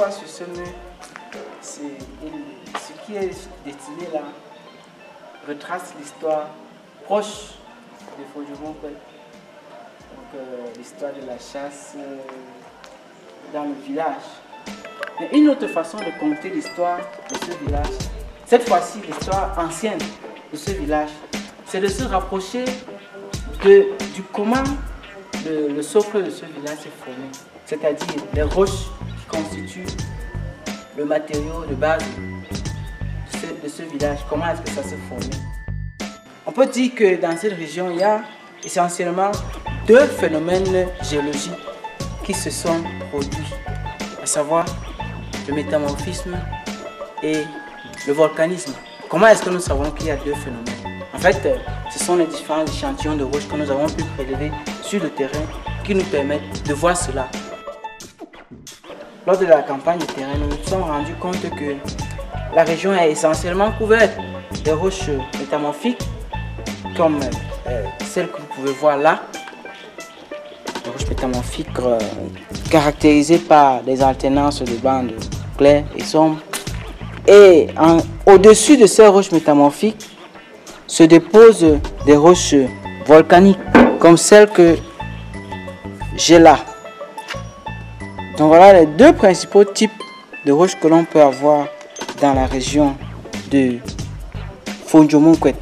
voit sur ce mur, ce qui est dessiné là retrace l'histoire proche de Fondjomonkouet. Donc l'histoire de la chasse dans le village. Mais une autre façon de compter l'histoire de ce village, cette fois-ci l'histoire ancienne de ce village, c'est de se rapprocher du comment le socle de ce village s'est formé, c'est-à-dire les roches qui constituent le matériau de base de ce village. Comment est-ce que ça s'est formé? On peut dire que dans cette région, il y a essentiellement deux phénomènes géologiques qui se sont produits, à savoir le métamorphisme et le volcanisme. Comment est-ce que nous savons qu'il y a deux phénomènes? En fait, ce sont les différents échantillons de roches que nous avons pu prélever sur le terrain qui nous permettent de voir cela. Lors de la campagne de terrain, nous nous sommes rendus compte que la région est essentiellement couverte de roches métamorphiques comme celles que vous pouvez voir là. Des roches métamorphiques caractérisées par des alternances de bandes claires et sombres. Et au-dessus de ces roches métamorphiques se déposent des roches volcaniques comme celles que j'ai là. Donc voilà les deux principaux types de roches que l'on peut avoir dans la région de Fondjomonkouet.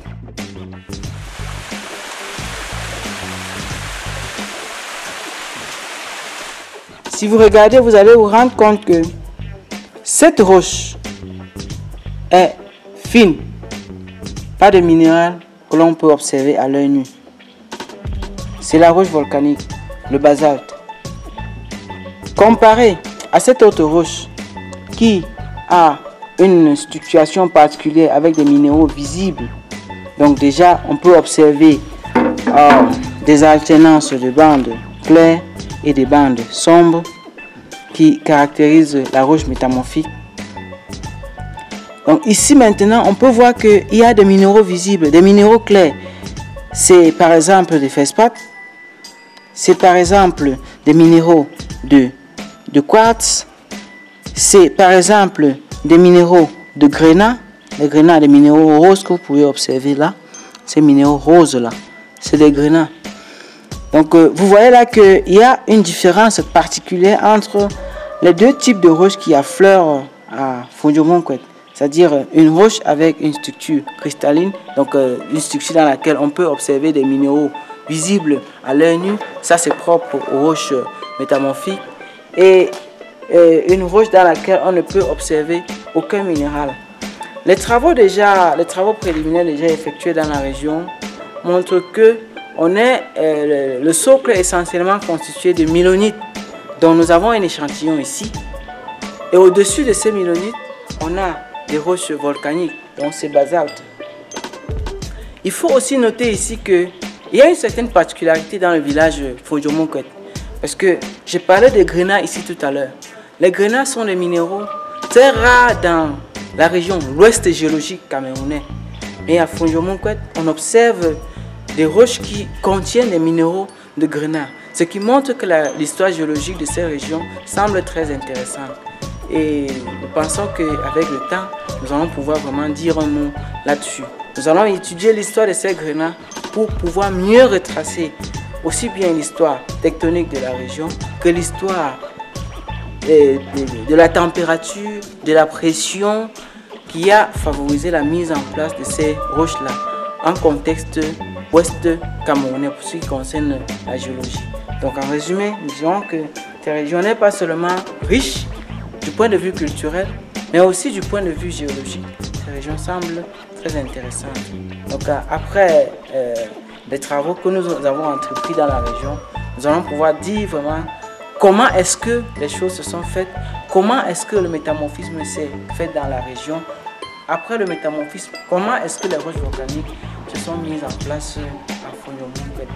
Si vous regardez, vous allez vous rendre compte que cette roche est fine, pas de minéral que l'on peut observer à l'œil nu. C'est la roche volcanique, le basalte. Comparé à cette autre roche qui a une structuration particulière avec des minéraux visibles, donc déjà on peut observer des alternances de bandes claires et des bandes sombres qui caractérisent la roche métamorphique. Donc ici maintenant on peut voir qu'il y a des minéraux visibles, des minéraux clairs. C'est par exemple des feldspaths, c'est par exemple des minéraux de quartz, c'est par exemple des minéraux de grénat, les grénats, des minéraux roses que vous pouvez observer là, ces minéraux roses là, c'est des grénats. Donc vous voyez là qu'il y a une différence particulière entre les deux types de roches qui affleurent à Fondjomonkouet, c'est-à-dire une roche avec une structure cristalline, donc une structure dans laquelle on peut observer des minéraux visibles à l'œil nu, ça c'est propre aux roches métamorphiques, et une roche dans laquelle on ne peut observer aucun minéral. Les travaux préliminaires déjà effectués dans la région montrent que le socle est essentiellement constitué de milonite, dont nous avons un échantillon ici. Et au-dessus de ces milonites, on a des roches volcaniques, donc c'est basalte. Il faut aussi noter ici qu'il y a une certaine particularité dans le village Fondjomonkouet, parce que j'ai parlé des grénats ici tout à l'heure. Les grénats sont des minéraux très rares dans la région, l'ouest géologique camerounais. Mais à Fondjomonkouet, on observe des roches qui contiennent des minéraux de grénat, ce qui montre que l'histoire géologique de ces régions semble très intéressante. Et nous pensons qu'avec le temps, nous allons pouvoir vraiment dire un mot là-dessus. Nous allons étudier l'histoire de ces grénats pour pouvoir mieux retracer aussi bien l'histoire tectonique de la région que l'histoire de la température, de la pression qui a favorisé la mise en place de ces roches-là en contexte ouest camerounais pour ce qui concerne la géologie. Donc en résumé, nous dirons que cette région n'est pas seulement riche du point de vue culturel, mais aussi du point de vue géologique. Cette région semble très intéressante. Donc après les travaux que nous avons entrepris dans la région, nous allons pouvoir dire vraiment comment est-ce que les choses se sont faites, comment est-ce que le métamorphisme s'est fait dans la région. Après le métamorphisme, comment est-ce que les roches volcaniques se sont mises en place à Fondjomonkouet.